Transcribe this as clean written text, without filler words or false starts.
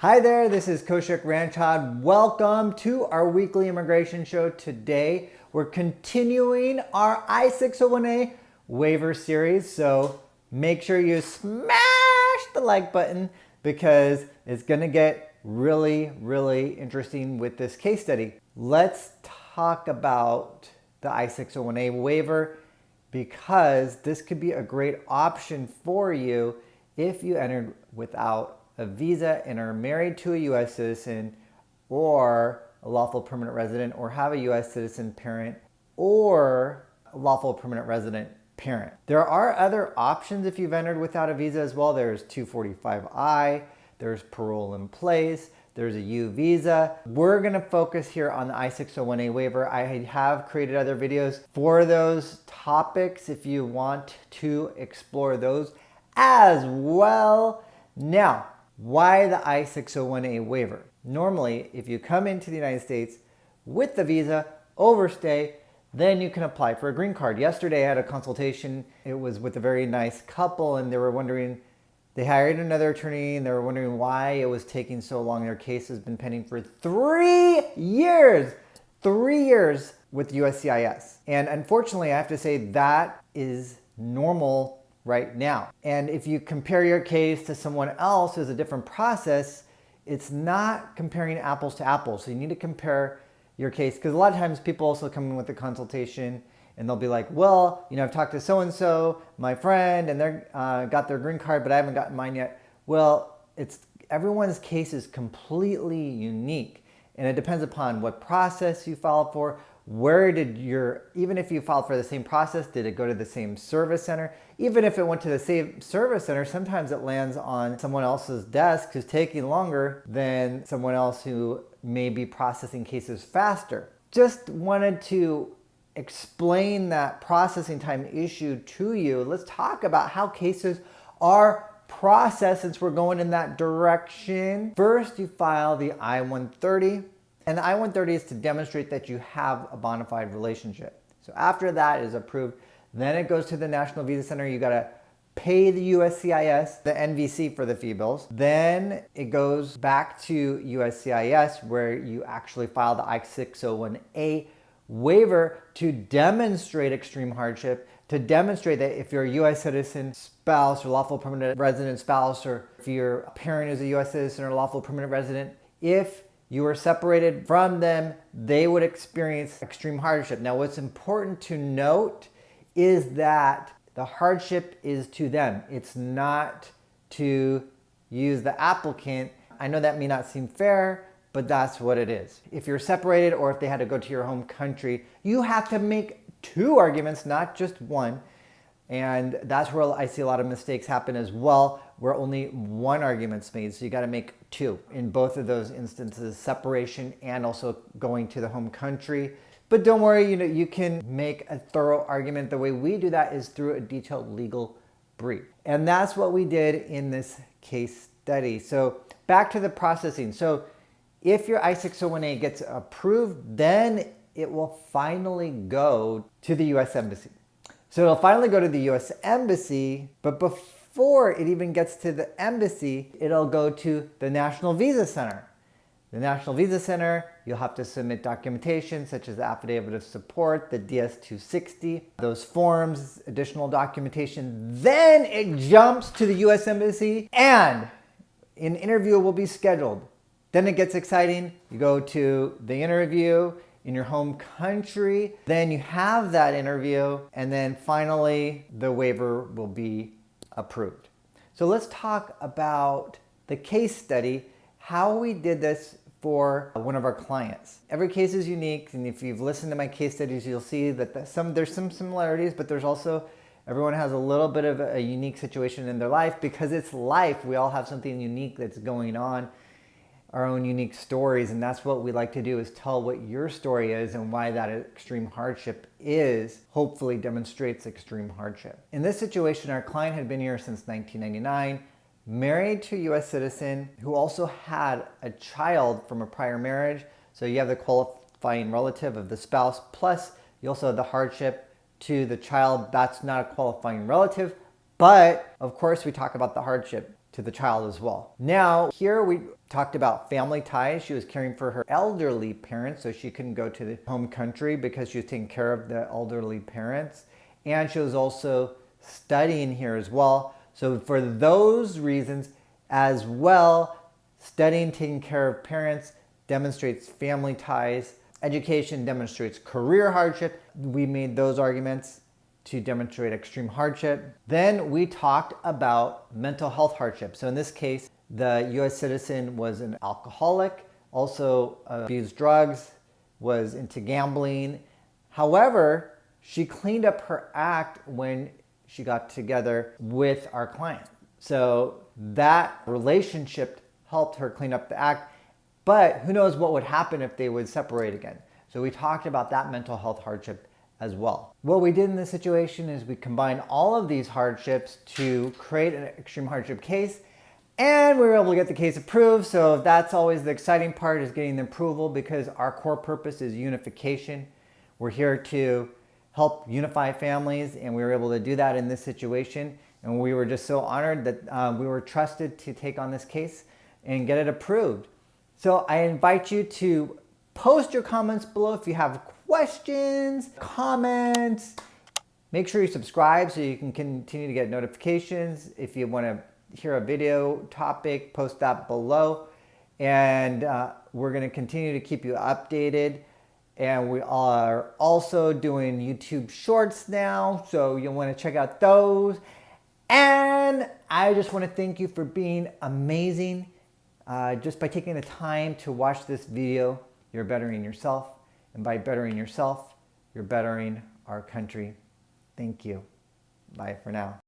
Hi there, this is Koshik Ranchod. Welcome to our weekly immigration show. Today, we're continuing our I601A waiver series. So make sure you smash the like button because it's gonna get really interesting with this case study. Let's talk about the I601A waiver because this could be a great option for you if you entered without a visa and are married to a U.S. citizen or a lawful permanent resident, or have a U.S. citizen parent or a lawful permanent resident parent. There are other options if you've entered without a visa as well. There's 245I, there's parole in place, there's a U visa. We're gonna focus here on the I601A waiver. I have created other videos for those topics if you want to explore those as well. Now, why the I601A waiver? Normally, if you come into the United States with the visa, overstay, then you can apply for a green card. Yesterday I had a consultation. It was with a very nice couple and they were wondering, they hired another attorney and they were wondering why it was taking so long. Their case has been pending for 3 years. 3 years with USCIS. And unfortunately, I have to say that is normal right now. And if you compare your case to someone else who has a different process, it's not comparing apples to apples. So you need to compare your case, because a lot of times people also come in with a consultation and they'll be like, well, you know, I've talked to so-and-so, my friend, and they're got their green card, but I haven't gotten mine yet. Well, everyone's case is completely unique. And it depends upon what process you filed for, even if you filed for the same process, did it go to the same service center? Even if it went to the same service center, sometimes it lands on someone else's desk who's taking longer than someone else who may be processing cases faster. Just wanted to explain that processing time issue to you. Let's talk about how cases are processed since we're going in that direction. First, you file the I-130. And the I-130 is to demonstrate that you have a bona fide relationship. So after that is approved, then it goes to the National Visa Center. You gotta pay the USCIS, the NVC for the fee bills. Then it goes back to USCIS where you actually file the I601A waiver to demonstrate extreme hardship, to demonstrate that if you're a U.S. citizen spouse or lawful permanent resident spouse, or if your parent is a U.S. citizen or lawful permanent resident, if you were separated from them, they would experience extreme hardship. Now, what's important to note is that the hardship is to them. It's not to use the applicant. I know that may not seem fair, but that's what it is. If you're separated or if they had to go to your home country, you have to make 2 arguments, not just one. And that's where I see a lot of mistakes happen as well, where only 1 argument's made. So you got to make 2 in both of those instances, separation and also going to the home country. But don't worry, you can make a thorough argument. The way we do that is through a detailed legal brief. And that's what we did in this case study. So back to the processing. So if your I-601A gets approved, then it will finally go to the U.S. Embassy. So it'll finally go to the U.S. Embassy, but before it even gets to the embassy, it'll go to the National Visa Center. The National Visa Center, you'll have to submit documentation such as the affidavit of support, the DS-260, those forms, additional documentation. Then it jumps to the U.S. Embassy and an interview will be scheduled. Then it gets exciting. You go to the interview in your home country, then you have that interview, and then finally the waiver will be approved. So let's talk about the case study, how we did this for one of our clients. Every case is unique, and if you've listened to my case studies, you'll see that there's some similarities, but there's also, everyone has a little bit of a unique situation in their life because it's life. We all have something unique that's going on, our own unique stories, and that's what we like to do, is tell what your story is and why that extreme hardship hopefully demonstrates extreme hardship. In this situation, our client had been here since 1999, married to a U.S. citizen who also had a child from a prior marriage. So you have the qualifying relative of the spouse, plus you also have the hardship to the child. That's not a qualifying relative, but of course we talk about the hardship. to the child as well. Now, here we talked about family ties. She was caring for her elderly parents, so she couldn't go to the home country because she was taking care of the elderly parents. And she was also studying here as well. So for those reasons as well, studying, taking care of parents demonstrates family ties. Education demonstrates career hardship. We made those arguments to demonstrate extreme hardship. Then we talked about mental health hardship. So in this case, the US citizen was an alcoholic, also abused drugs, was into gambling. However, she cleaned up her act when she got together with our client. So that relationship helped her clean up the act, but who knows what would happen if they would separate again. So we talked about that mental health hardship as well. What we did in this situation is we combined all of these hardships to create an extreme hardship case, and we were able to get the case approved. So that's always the exciting part, is getting the approval, because our core purpose is unification. We're here to help unify families, and we were able to do that in this situation. And we were just so honored that we were trusted to take on this case and get it approved. So I invite you to post your comments below if you have questions, comments. Make sure you subscribe so you can continue to get notifications. If you want to hear a video topic, post that below. And we're going to continue to keep you updated. And we are also doing YouTube Shorts now, so you'll want to check out those. And I just want to thank you for being amazing. Just by taking the time to watch this video, you're bettering yourself. And by bettering yourself, you're bettering our country. Thank you. Bye for now.